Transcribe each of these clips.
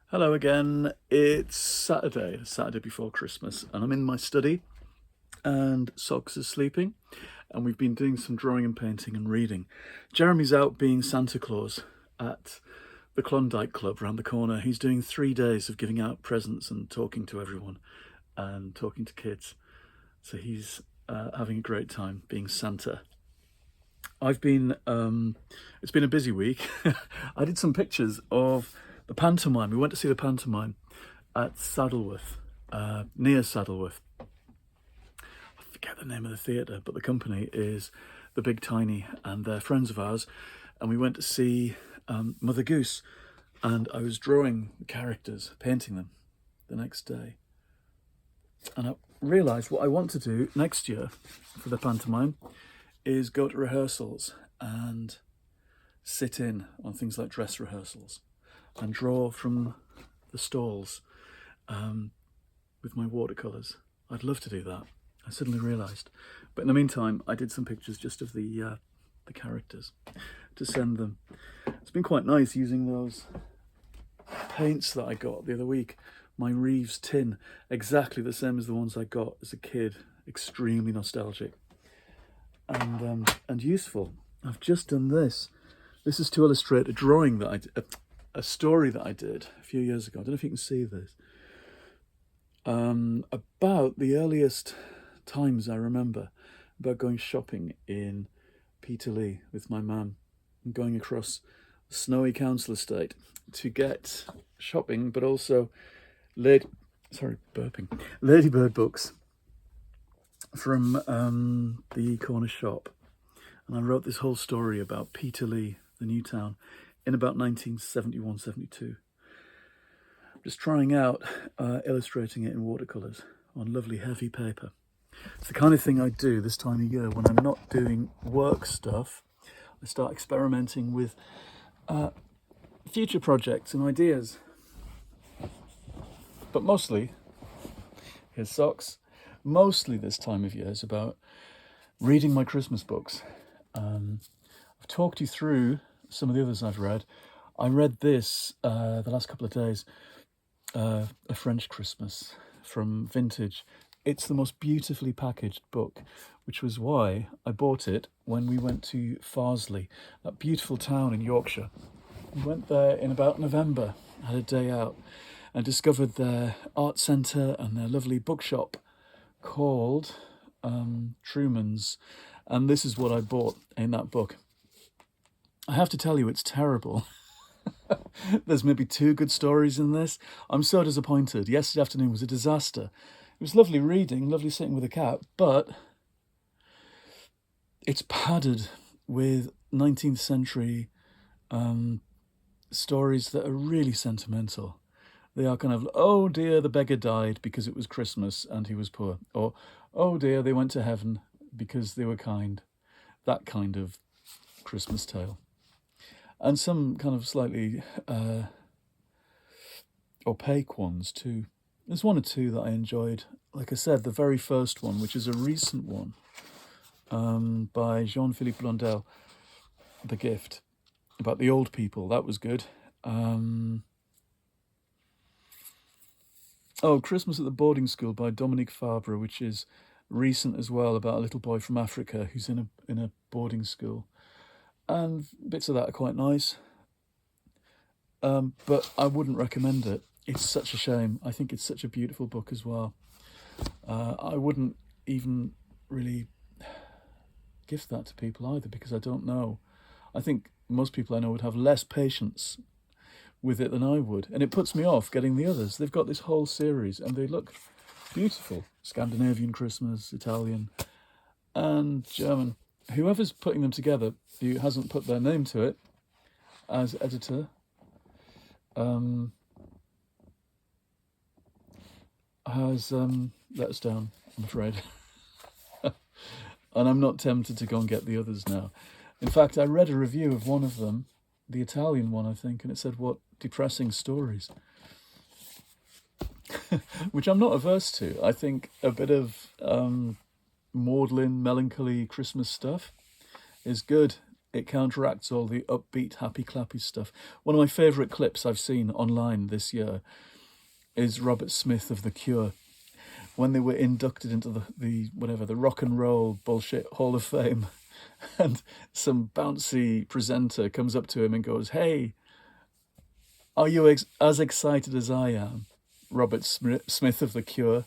Hello again. It's Saturday, the Saturday before Christmas, and I'm in my study, and Socks is sleeping, and we've been doing some drawing and painting and reading. Jeremy's out being Santa Claus at the Klondike Club around the corner. He's doing 3 days of giving out presents and talking to everyone and talking to kids. So he's having a great time being Santa. It's been a busy week. I did some pictures of the pantomime. We went to see the pantomime at Saddleworth, near Saddleworth. I forget the name of the theatre, but the company is The Big Tiny, and they're friends of ours. And we went to see Mother Goose, and I was drawing the characters, painting them the next day. And I realised what I want to do next year for the pantomime is go to rehearsals and sit in on things like dress rehearsals and draw from the stalls with my watercolours. I'd love to do that. I suddenly realised. But in the meantime, I did some pictures just of the characters to send them. It's been quite nice using those paints that I got the other week. My Reeves tin, exactly the same as the ones I got as a kid. Extremely nostalgic and useful. I've just done this. This is to illustrate a drawing that I did, a story that I did a few years ago. I don't know if you can see this. About the earliest times I remember about going shopping in Peterlee with my mum and going across the snowy council estate to get shopping, but also Ladybird books from the corner shop. And I wrote this whole story about Peterlee, the new town, in about 1971-72. Just trying out illustrating it in watercolours on lovely heavy paper. It's the kind of thing I do this time of year when I'm not doing work stuff. I start experimenting with future projects and ideas. But mostly, here's Socks, mostly this time of year is about reading my Christmas books. I've talked you through some of the others I've read. I read this the last couple of days, A French Christmas from Vintage. It's the most beautifully packaged book, which was why I bought it when we went to Farsley, that beautiful town in Yorkshire. We went there in about November, had a day out, and discovered their art centre and their lovely bookshop called Truman's. And this is what I bought in that book. I have to tell you, it's terrible. There's maybe 2 good stories in this. I'm so disappointed. Yesterday afternoon was a disaster. It was lovely reading, lovely sitting with a cat, but it's padded with 19th century stories that are really sentimental. They are kind of, oh dear, the beggar died because it was Christmas and he was poor. Or, oh dear, they went to heaven because they were kind. That kind of Christmas tale. And some kind of slightly opaque ones too. There's 1 or 2 that I enjoyed. Like I said, the very first one, which is a recent one, by Jean-Philippe Blondel, The Gift, about the old people. That was good. Christmas at the Boarding School by Dominique Fabre, which is recent as well, about a little boy from Africa who's in a boarding school. And bits of that are quite nice. But I wouldn't recommend it. It's such a shame. I think it's such a beautiful book as well. I wouldn't even really gift that to people either, because I don't know. I think most people I know would have less patience with it than I would. And it puts me off getting the others. They've got this whole series and they look beautiful. Scandinavian Christmas, Italian and German. Whoever's putting them together, who hasn't put their name to it as editor, has let us down, I'm afraid. And I'm not tempted to go and get the others now. In fact, I read a review of one of them, the Italian one, I think, and it said, what depressing stories. Which I'm not averse to. I think a bit of maudlin, melancholy Christmas stuff is good. It counteracts all the upbeat, happy, clappy stuff. One of my favourite clips I've seen online this year is Robert Smith of The Cure. When they were inducted into the Rock and Roll bullshit Hall of Fame, and some bouncy presenter comes up to him and goes, "Hey, are you as excited as I am?" Robert Smith of The Cure.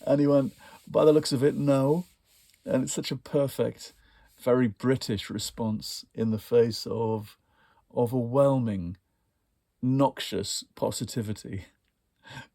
And he went, "By the looks of it, no." And it's such a perfect, very British response in the face of overwhelming, noxious positivity.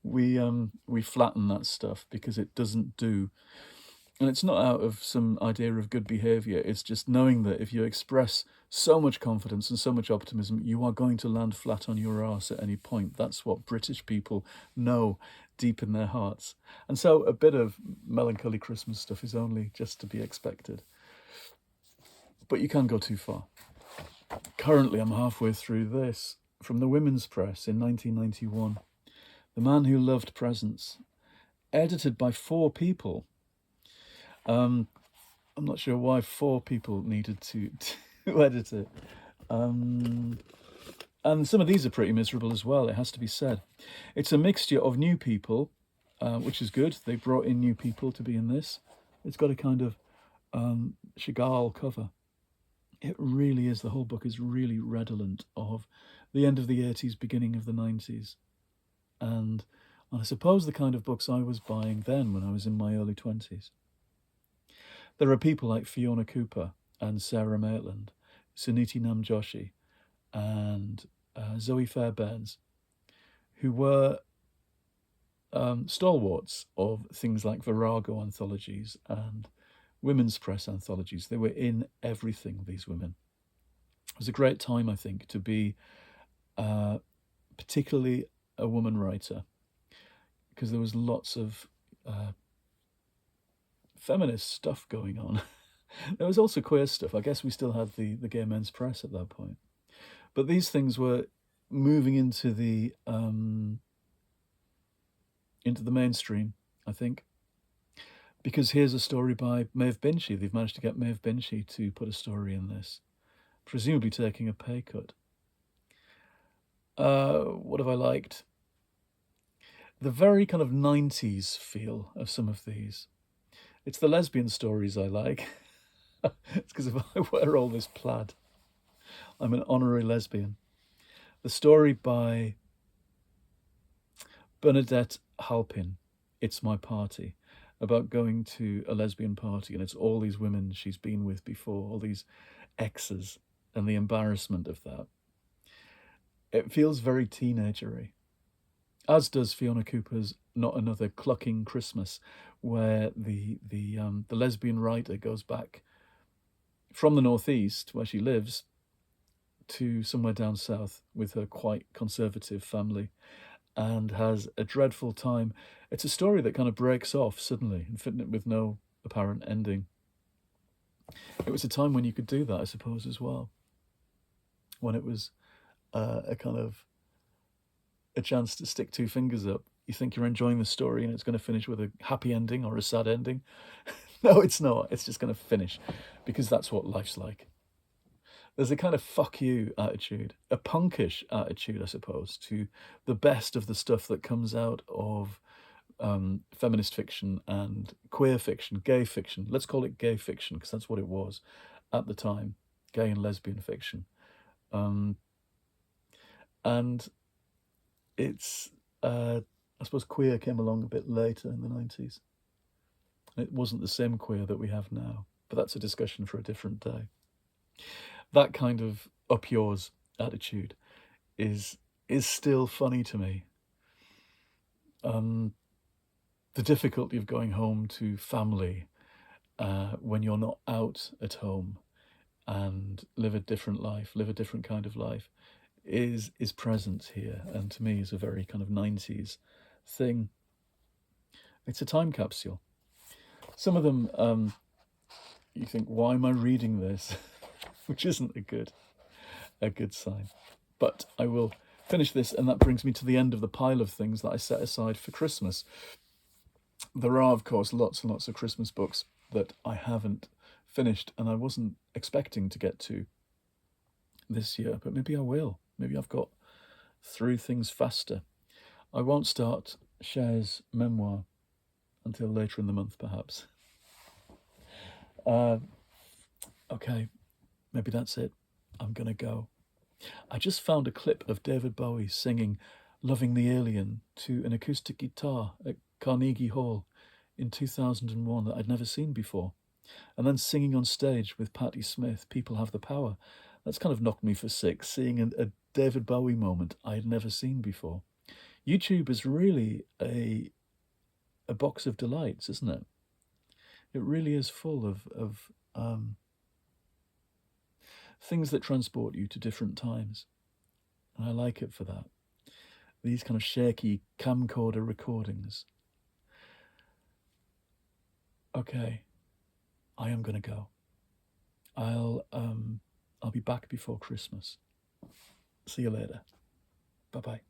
We flatten that stuff because it doesn't do. And it's not out of some idea of good behaviour. It's just knowing that if you express so much confidence and so much optimism, you are going to land flat on your arse at any point. That's what British people know deep in their hearts. And so a bit of melancholy Christmas stuff is only just to be expected. But you can go too far. Currently, I'm halfway through this from the Women's Press in 1991. The Man Who Loved Presents, edited by 4 people. I'm not sure why 4 people needed to edit it. And some of these are pretty miserable as well, it has to be said. It's a mixture of new people, which is good. They brought in new people to be in this. It's got a kind of Chagall cover. It really is. The whole book is really redolent of the end of the 80s, beginning of the 90s. And I suppose the kind of books I was buying then when I was in my early 20s. There are people like Fiona Cooper and Sarah Maitland, Suniti Namjoshi, and Zoe Fairbairns, who were stalwarts of things like Virago anthologies and Women's Press anthologies. They were in everything, these women. It was a great time, I think, to be particularly a woman writer, because there was lots of feminist stuff going on. There was also queer stuff. I guess we still had the Gay Men's Press at that point. But these things were moving into the mainstream, I think. Because here's a story by Maeve Binchy. They've managed to get Maeve Binchy to put a story in this, presumably taking a pay cut. What have I liked? The very kind of 90s feel of some of these. It's the lesbian stories I like. It's because if I wear all this plaid, I'm an honorary lesbian. The story by Bernadette Halpin, It's My Party, about going to a lesbian party, and it's all these women she's been with before, all these exes, and the embarrassment of that. It feels very teenagery, as does Fiona Cooper's Not Another Clucking Christmas, where the lesbian writer goes back from the northeast, where she lives, to somewhere down south with her quite conservative family, and has a dreadful time. It's a story that kind of breaks off suddenly, and with no apparent ending. It was a time when you could do that, I suppose, as well. When it was a kind of a chance to stick 2 fingers up. You think you're enjoying the story and it's going to finish with a happy ending or a sad ending. No, it's not. It's just going to finish, because that's what life's like. There's a kind of fuck you attitude, a punkish attitude, I suppose, to the best of the stuff that comes out of feminist fiction and queer fiction, gay fiction. Let's call it gay fiction, because that's what it was at the time, gay and lesbian fiction. And it's, I suppose queer came along a bit later in the 90s. It wasn't the same queer that we have now, but that's a discussion for a different day. That kind of up yours attitude is still funny to me. The difficulty of going home to family when you're not out at home and live a different life, live a different kind of life, is present here, and to me is a very kind of 90s thing. It's a time capsule. Some of them, you think, why am I reading this? Which isn't a good sign. But I will finish this, and that brings me to the end of the pile of things that I set aside for Christmas. There are, of course, lots and lots of Christmas books that I haven't finished, and I wasn't expecting to get to this year, but maybe I will. Maybe I've got through things faster. I won't start Cher's memoir until later in the month, perhaps. Okay, maybe that's it. I'm gonna go. I just found a clip of David Bowie singing Loving the Alien to an acoustic guitar at Carnegie Hall in 2001 that I'd never seen before. And then singing on stage with Patti Smith, People Have the Power. That's kind of knocked me for six, seeing a David Bowie moment I had never seen before. YouTube is really a box of delights, isn't it? It really is full of things that transport you to different times. And I like it for that. These kind of shaky camcorder recordings. Okay, I am gonna go. I'll be back before Christmas. See you later. Bye-bye.